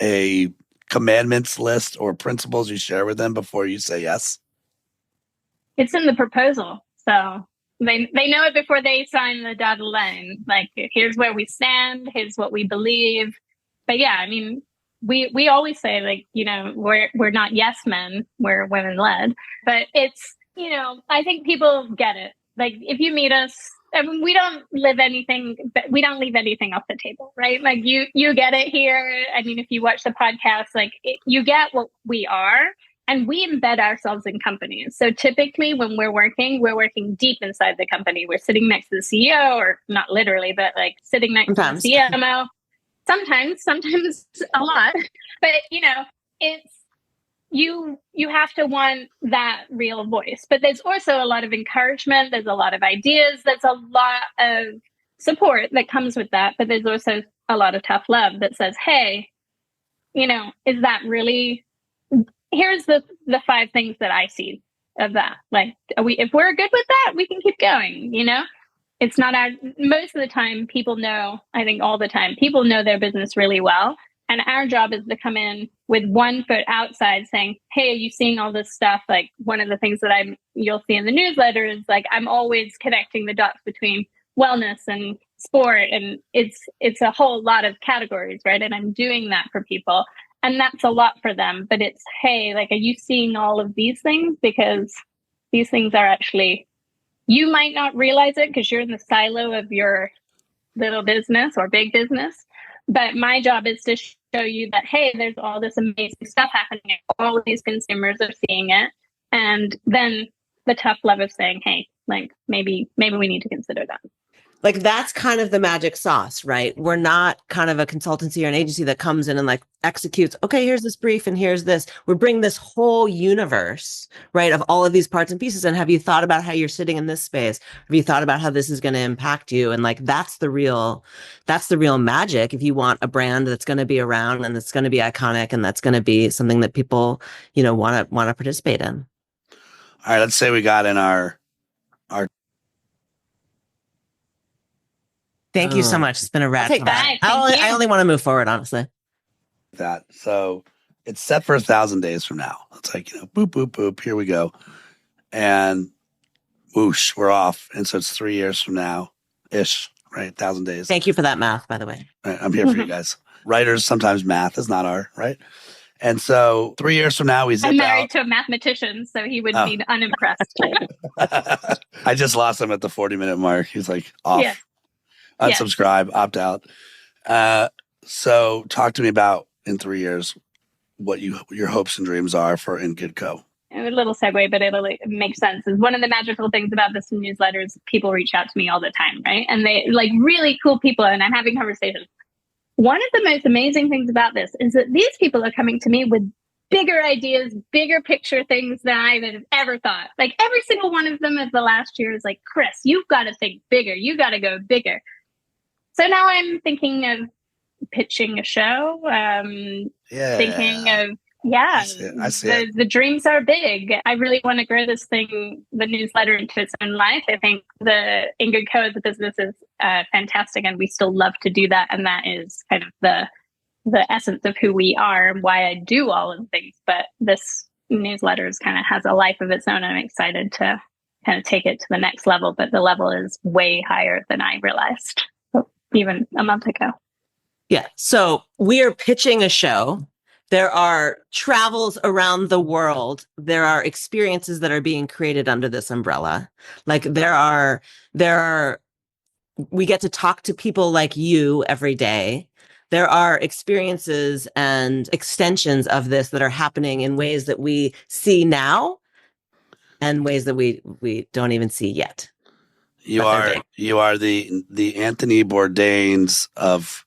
a commandments list or principles you share with them before you say yes? It's in the proposal. So they know it before they sign the dotted line. Like, here's where we stand. Here's what we believe. But yeah, I mean, we always say, like, you know, we're not yes men, we're women led. But it's, you know, I think people get it. Like, if you meet us, I mean, we don't leave anything off the table, right? Like, you get it here. I mean, if you watch the podcast, like, you get what we are, and we embed ourselves in companies. So typically when we're working deep inside the company. We're sitting next to the CEO, or not literally, but like sitting next to the CMO. Sometimes a lot, but you know, it's, you have to want that real voice. But there's also a lot of encouragement. There's a lot of ideas. There's a lot of support that comes with that. But there's also a lot of tough love that says, hey, you know, is that really, here's the 5 things that I see of that. Like, if we're good with that, we can keep going, you know? It's not most of the time, people know, I think all the time, people know their business really well. And our job is to come in with one foot outside saying, hey, are you seeing all this stuff? Like, one of the things that you'll see in the newsletter is like, I'm always connecting the dots between wellness and sport. And it's a whole lot of categories, right? And I'm doing that for people. And that's a lot for them. But it's, hey, like, are you seeing all of these things? Because these things are actually, you might not realize it because you're in the silo of your little business or big business. But my job is to show you that, hey, there's all this amazing stuff happening. All of these consumers are seeing it. And then the tough love of saying, hey, like, maybe we need to consider that. Like, that's kind of the magic sauce, right? We're not kind of a consultancy or an agency that comes in and like executes, okay, here's this brief and here's this. We bring this whole universe, right, of all of these parts and pieces. And have you thought about how you're sitting in this space? Have you thought about how this is going to impact you? And like, that's the real magic. If you want a brand that's going to be around and that's going to be iconic and that's going to be something that people, you know, want to participate in. All right, let's say we got in our Thank you so much. It's been a rad. I only want to move forward, honestly. That. So it's set for 1,000 days from now. It's like, you know, boop, boop, boop. Here we go. And whoosh, we're off. And so it's 3 years from now ish, right? 1,000 days. Thank you for that math, by the way. Right, I'm here for you guys. Writers, sometimes math is not our, right? And so 3 years from now, I'm married to a mathematician, so he would be unimpressed. I just lost him at the 40-minute mark. He's like, off. Yeah. Unsubscribe, opt out. So talk to me about, in 3 years, what your hopes and dreams are for In Good Co. A little segue, but it'll make sense. Is one of the magical things about this newsletter is people reach out to me all the time, right? And they like really cool people, and I'm having conversations. One of the most amazing things about this is that these people are coming to me with bigger ideas, bigger picture things than I would have ever thought. Like, every single one of them of the last year is like, Chris, you've got to think bigger. You got to go bigger. So now I'm thinking of pitching a show, thinking of, I see it. The dreams are big. I really want to grow this thing, the newsletter, into its own life. I think the In Good Co as a business is fantastic, and we still love to do that. And that is kind of the essence of who we are and why I do all of the things. But this newsletter kind of has a life of its own. I'm excited to kind of take it to the next level, but the level is way higher than I realized even a month ago. Yeah. So we are pitching a show. There are travels around the world. There are experiences that are being created under this umbrella. Like, we get to talk to people like you every day. There are experiences and extensions of this that are happening in ways that we see now and ways that we don't even see yet. You are the Anthony Bourdain's of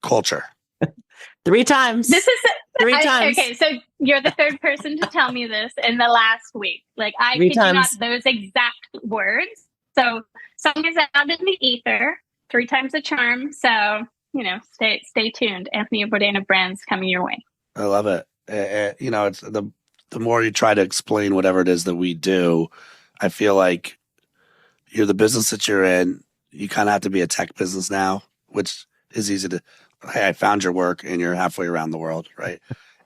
culture. 3 times. This is Three times. Okay, so you're the third person to tell me this in the last week. Like, I 3 kid you not, times. those exact words. So song is out in the ether, 3 times the charm. So, stay tuned. Anthony Bourdain of Brands coming your way. I love it. It's the more you try to explain whatever it is that we do, I feel like you're the business that you're in. You kind of have to be a tech business now, which is easy to. Hey, I found your work, and you're halfway around the world, right?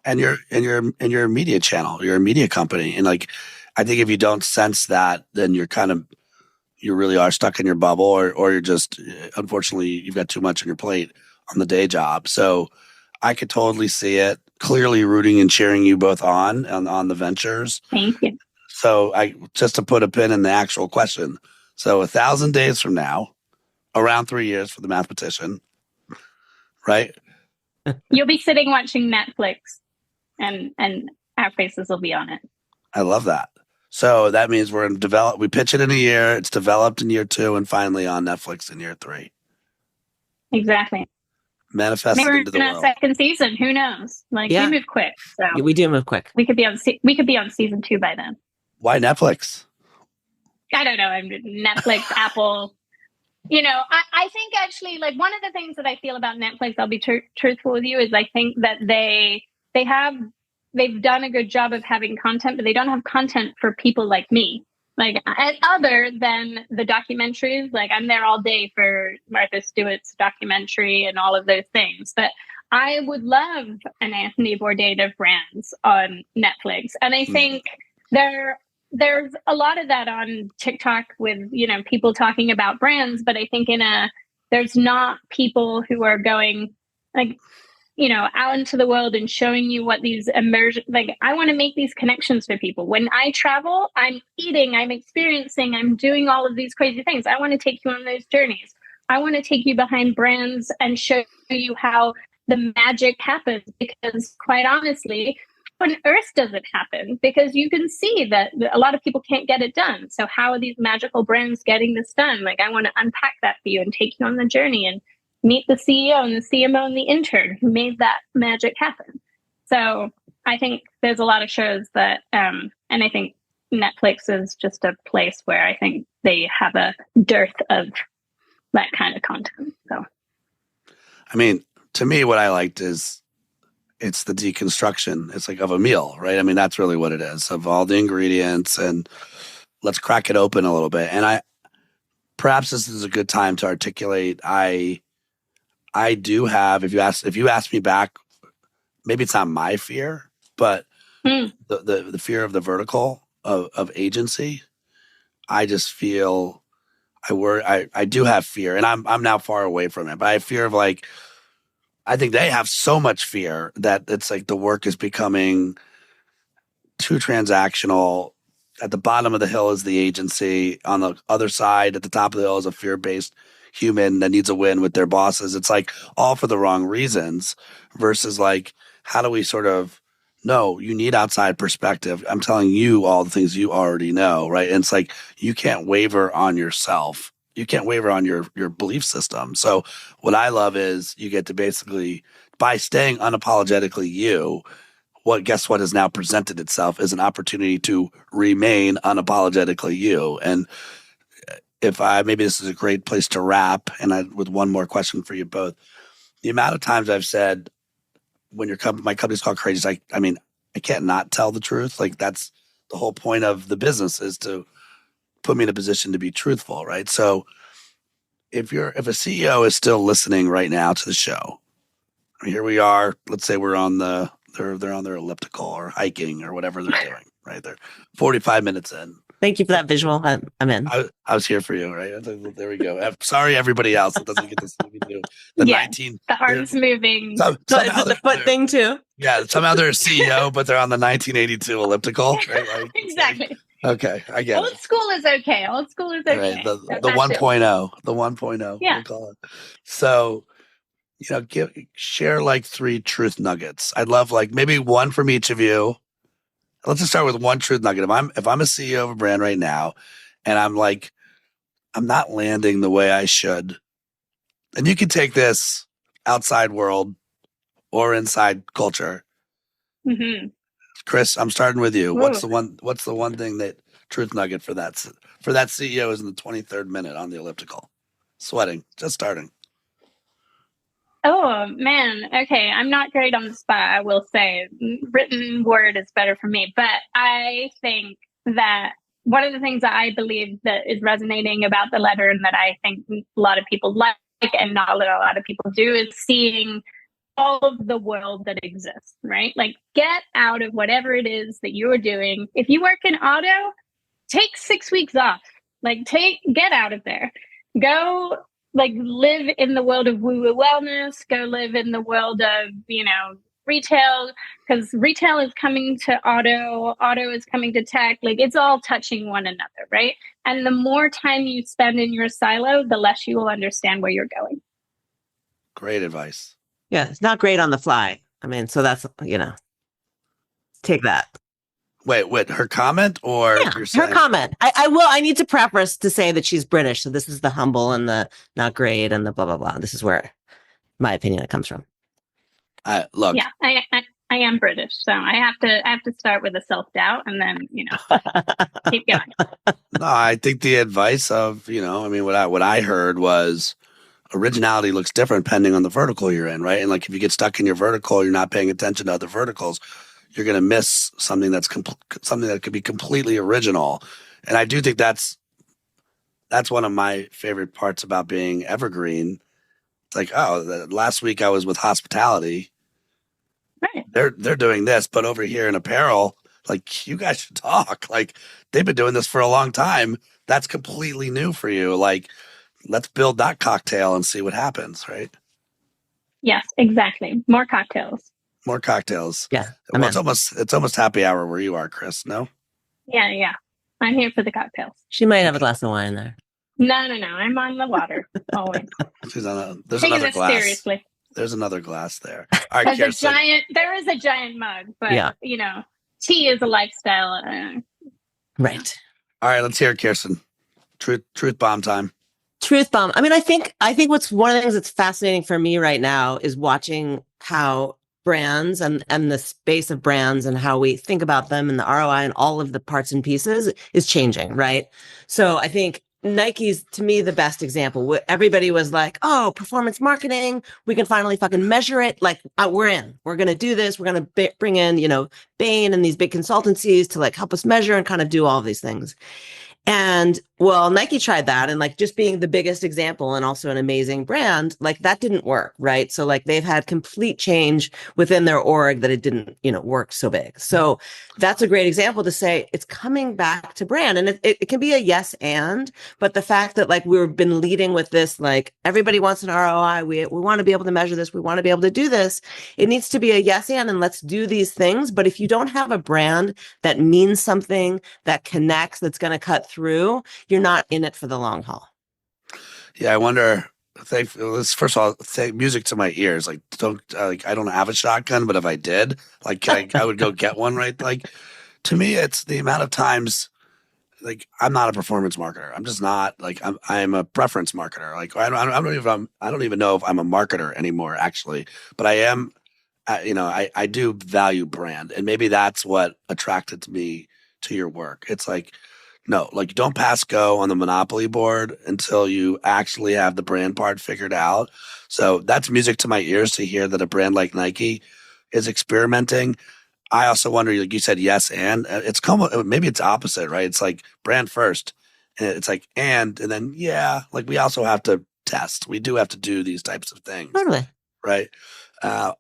And you're a media channel. You're a media company, and like, I think if you don't sense that, then you really are stuck in your bubble, or you're just, unfortunately, you've got too much on your plate on the day job. So I could totally see it. Clearly rooting and cheering you both on the ventures. Thank you. So just to put a pin in the actual question. So 1,000 days from now, around 3 years for the mathematician, right? You'll be sitting watching Netflix, and our faces will be on it. I love that. So that means we're in develop. We pitch it in a year. It's developed in year 2, and finally on Netflix in year 3. Exactly. Manifested Maybe we're into the in a world. second season. Who knows? Like, Yeah. we move quick. So We do move quick. we could be on season 2 by then. Why Netflix? I don't know. Netflix, Apple. I think actually, like, one of the things that I feel about Netflix, I'll be truthful with you, is I think that they've done a good job of having content, but they don't have content for people like me. Like, other than the documentaries, like, I'm there all day for Martha Stewart's documentary and all of those things. But I would love an Anthony Bourdain of Brands on Netflix. And I think there's a lot of that on TikTok with, people talking about brands. But I think there's not people who are going, like, out into the world and showing you what these immersion, like, I want to make these connections for people. When I travel, I'm eating, I'm experiencing, I'm doing all of these crazy things. I want to take you on those journeys. I want to take you behind brands and show you how the magic happens, because quite honestly, on earth does it happen? Because you can see that a lot of people can't get it done. So how are these magical brands getting this done? Like, I want to unpack that for you and take you on the journey and meet the CEO and the CMO and the intern who made that magic happen. So I think there's a lot of shows that, and I think Netflix is just a place where I think they have a dearth of that kind of content. So, I mean, to me, what I liked is it's the deconstruction. It's like of a meal, right? I mean, that's really what it is, of all the ingredients, and let's crack it open a little bit. And perhaps this is a good time to articulate. I do have, if you ask me back, maybe it's not my fear, but the fear of the vertical of agency. I just feel I do have fear, and I'm now far away from it, but I have fear of, like, I think they have so much fear that it's like the work is becoming too transactional. At the bottom of the hill is the agency. On the other side, at the top of the hill, is a fear-based human that needs a win with their bosses. It's like all for the wrong reasons, versus like, how do we sort of, no, you need outside perspective. I'm telling you all the things you already know, right? And it's like, you can't waver on yourself. You can't waver on your belief system. So what I love is you get to basically, by staying unapologetically you, guess what has now presented itself as an opportunity to remain unapologetically you. And maybe this is a great place to wrap, and with one more question for you both. The amount of times I've said, when my company's called Courageous, I mean, I can't not tell the truth. Like, that's the whole point of the business, is to put me in a position to be truthful, right? So if a CEO is still listening right now to the show, here we are, let's say they're on their elliptical or hiking or whatever they're doing, right? They're 45 minutes in. Thank you for that visual. I'm in. I was here for you, right? There we go. Sorry, everybody else that doesn't get to see me do the yeah, the arms moving. So is it the foot thing too? Yeah, somehow they're a CEO, but they're on the 1982 elliptical, right? Like, exactly. Okay, I get Old it. school is okay. Old school is okay. Right, the 1.0, the 1.0. Yeah. We'll call it. So, share like 3 truth nuggets. I'd love, like, maybe one from each of you. Let's just start with one truth nugget. If I'm a CEO of a brand right now, and I'm like, I'm not landing the way I should, and you can take this outside world or inside culture. Mm-hmm. Chris, I'm starting with you. Ooh. What's the one thing that truth nugget for that CEO is in the 23rd minute on the elliptical? Sweating, just starting. Oh man. Okay. I'm not great on the spot, I will say. Written word is better for me. But I think that one of the things that I believe that is resonating about the letter and that I think a lot of people like and not a lot of people do is seeing all of the world that exists, right? Like get out of whatever it is that you're doing. If you work in auto, take 6 weeks off. Like get out of there. Go like live in the world of woo-woo wellness, go live in the world of, retail, because retail is coming to auto is coming to tech. Like it's all touching one another, right? And the more time you spend in your silo, the less you will understand where you're going. Great advice. Yeah, it's not great on the fly. I mean, so that's, take that. Wait, her comment or Yeah, you're saying? her comment. I need to preface to say that she's British. So this is the humble and the not great and the blah, blah, blah. This is where my opinion comes from. Look. Yeah, I am British, so I have to start with a self-doubt and then, keep going. No, I think the advice of, what I heard was originality looks different depending on the vertical you're in, right? And like if you get stuck in your vertical, you're not paying attention to other verticals, you're going to miss something something that could be completely original. And I do think that's one of my favorite parts about being evergreen. It's like, last week I was with hospitality. Right. They're doing this, but over here in apparel, like you guys should talk. Like they've been doing this for a long time. That's completely new for you. Like let's build that cocktail and see what happens, right? Yes, exactly. More cocktails. More cocktails. Yeah. Well, it's almost happy hour where you are, Chris. No? Yeah. I'm here for the cocktails. She might have a glass of wine there. No. I'm on the water always. There's Taking another this glass. Seriously. There's another glass there. All right, Kirsten. There is a giant mug, but Yeah. Tea is a lifestyle. Right. All right, let's hear it, Kirsten. Truth bomb time. Truth bomb. I mean, I think what's one of the things that's fascinating for me right now is watching how brands and the space of brands and how we think about them and the ROI and all of the parts and pieces is changing, right? So I think Nike's, to me, the best example. Everybody was like, oh, performance marketing, we can finally fucking measure it. Like, we're in. We're going to do this. We're going to bring in, Bain and these big consultancies to like help us measure and kind of do all of these things. And well, Nike tried that, and like just being the biggest example and also an amazing brand, like that didn't work, right? So like they've had complete change within their org that it didn't, work so big. So that's a great example to say it's coming back to brand, and it can be a yes and, but the fact that like we've been leading with this, like everybody wants an ROI, we want to be able to measure this, we want to be able to do this. It needs to be a yes and let's do these things. But if you don't have a brand that means something, that connects, that's going to cut through, you're not in it for the long haul. Yeah, I wonder. First of all, music to my ears. Like, I don't have a shotgun, but if I did, like, I would go get one. Right? Like, to me, it's the amount of times. Like, I'm not a performance marketer. I'm just not. Like, I'm a preference marketer. Like, I don't even know if I'm a marketer anymore, actually. But I am. I do value brand, and maybe that's what attracted me to your work. It's like. No, like don't pass go on the Monopoly board until you actually have the brand part figured out. So that's music to my ears to hear that a brand like Nike is experimenting. I also wonder, like you said, yes, and it's maybe it's opposite, right? It's like brand first, and it's like and then yeah, like we also have to test. We do have to do these types of things, Totally. right?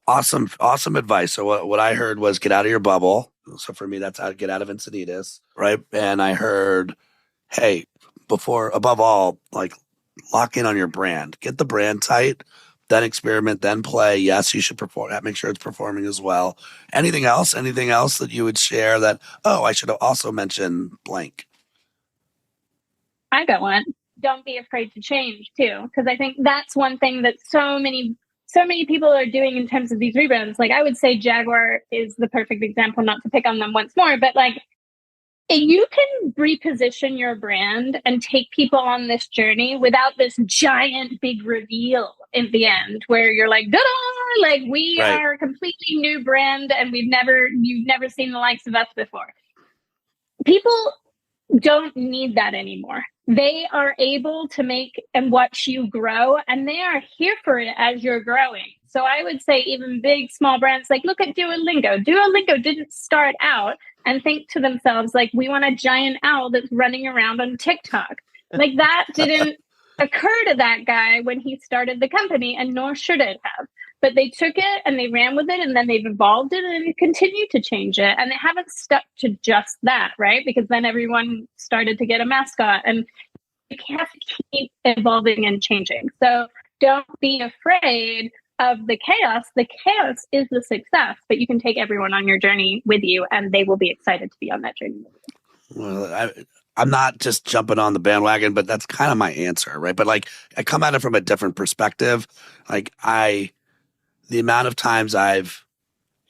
Awesome advice. So what I heard was get out of your bubble. So for me, that's get out of Encinitas, right? And I heard, hey, above all, like lock in on your brand, get the brand tight, then experiment, then play. Yes, you should perform. Make sure it's performing as well. Anything else that you would share that? Oh, I should have also mentioned blank. I got one. Don't be afraid to change too, because I think that's one thing that so many people are doing in terms of these rebrands. Like I would say Jaguar is the perfect example, not to pick on them once more, but like You can reposition your brand and take people on this journey without this giant big reveal in the end where you're like, ta-da! Like we Right. are a completely new brand and you've never seen the likes of us before. People don't need that anymore. They are able to make and watch you grow, and they are here for it as you're growing. So I would say even big, small brands, like look at Duolingo. Duolingo didn't start out and think to themselves, like, we want a giant owl that's running around on TikTok. Like that didn't occur to that guy when he started the company, and nor should it have. But they took it and they ran with it, and then they've evolved it and continue to change it. And they haven't stuck to just that, right? Because then everyone started to get a mascot, and you have to keep evolving and changing. So don't be afraid of the chaos. The chaos is the success, but you can take everyone on your journey with you, and they will be excited to be on that journey with you. Well, I'm not just jumping on the bandwagon, but that's kind of my answer, right? But like, I come at it from a different perspective. Like the amount of times I've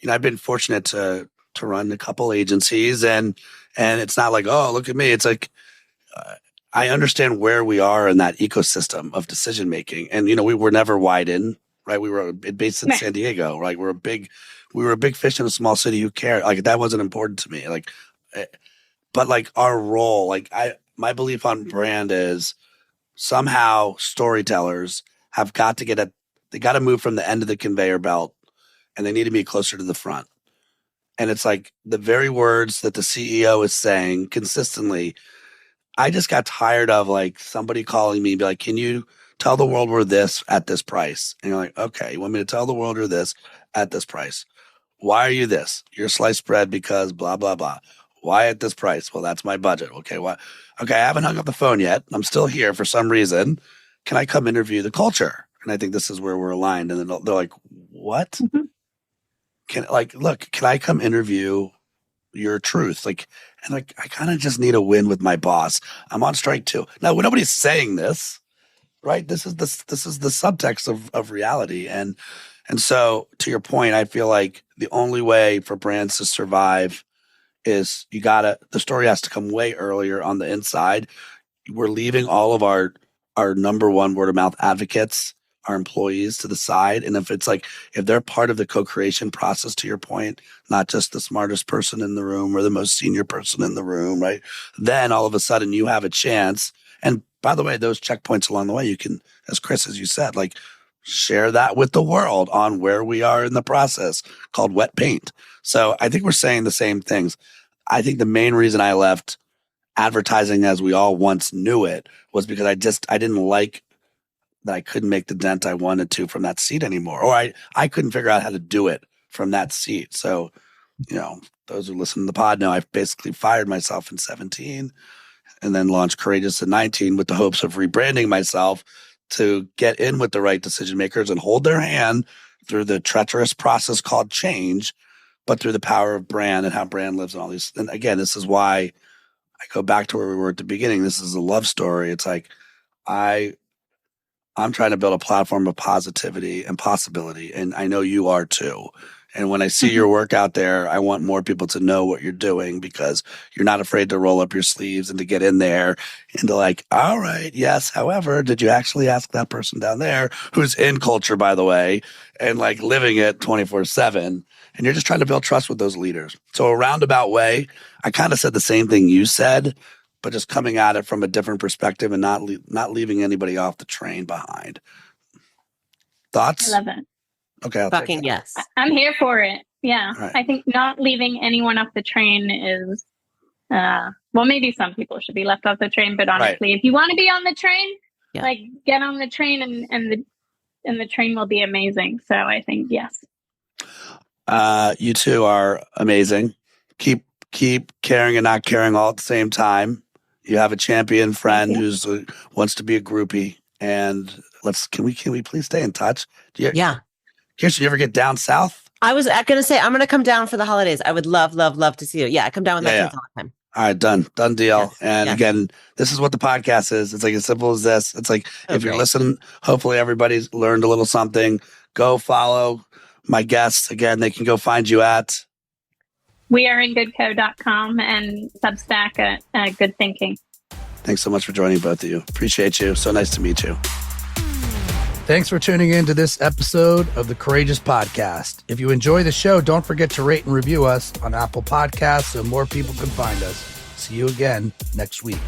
been fortunate to run a couple agencies, and it's not like, oh, look at me. It's like, I understand where we are in that ecosystem of decision making, and we were never wide in, right? We were based in San Diego, right? We were a big fish in a small city. Who cared? Like that wasn't important to me. Like, but like our role, like my belief on brand is somehow storytellers have got to they got to move from the end of the conveyor belt, and they need to be closer to the front. And it's like the very words that the CEO is saying consistently. I just got tired of like somebody calling me and be like, can you tell the world we're this at this price? And you're like, okay, you want me to tell the world you're this at this price? Why are you this? You're sliced bread because blah, blah, blah. Why at this price? Well, that's my budget. Okay. Why? Okay. I haven't hung up the phone yet. I'm still here for some reason. Can I come interview the culture? And I think this is where we're aligned. And then they're like, what? Mm-hmm. Can I come interview your truth? Like, and like, I kind of just need a win with my boss. I'm on strike too. Now, when nobody's saying this, right? This is the subtext of reality. And so to your point, I feel like the only way for brands to survive is the story has to come way earlier on the inside. We're leaving all of our number one word of mouth advocates, our employees, to the side. And if they're part of the co-creation process, to your point, not just the smartest person in the room or the most senior person in the room, right? Then all of a sudden you have a chance. And by the way, those checkpoints along the way, you can, as Chris, as you said, like share that with the world on where we are in the process, called wet paint. So I think we're saying the same things. I think the main reason I left advertising as we all once knew it was because I didn't like that I couldn't make the dent I wanted to from that seat anymore. Or I couldn't figure out how to do it from that seat. So, those who listen to the pod know I've basically fired myself in 2017 and then launched Courageous in 2019 with the hopes of rebranding myself to get in with the right decision makers and hold their hand through the treacherous process called change, but through the power of brand and how brand lives and all these. And again, this is why I go back to where we were at the beginning. This is a love story. It's like, I'm trying to build a platform of positivity and possibility. And I know you are too. And when I see your work out there, I want more people to know what you're doing, because you're not afraid to roll up your sleeves and to get in there and to like, all right, yes. However, did you actually ask that person down there who's in culture, by the way, and like living it 24/7? And you're just trying to build trust with those leaders. So a roundabout way, I kind of said the same thing you said, but just coming at it from a different perspective and not leaving anybody off the train behind. Thoughts? I love it. Okay. Fucking yes. I'm here for it. Yeah. Right. I think not leaving anyone off the train is, well, maybe some people should be left off the train, but honestly, if you want to be on the train, like get on the train and the train will be amazing. So I think, yes. You two are amazing. Keep caring and not caring all at the same time. You have a champion friend who's wants to be a groupie, and can we please stay in touch? Kirsten, you ever get down south? I was going to say, I'm going to come down for the holidays. I would love to see you. Yeah, I come down with my kids all the time. All right, done deal. Yes, and again, this is what the podcast is. It's like as simple as this. It's like, if you're listening, hopefully everybody's learned a little something. Go follow my guests. Again, they can go find you at weareingoodco.com and Substack at Good Thinking. Thanks so much for joining, both of you. Appreciate you. So nice to meet you. Thanks for tuning in to this episode of the Courageous Podcast. If you enjoy the show, don't forget to rate and review us on Apple Podcasts so more people can find us. See you again next week.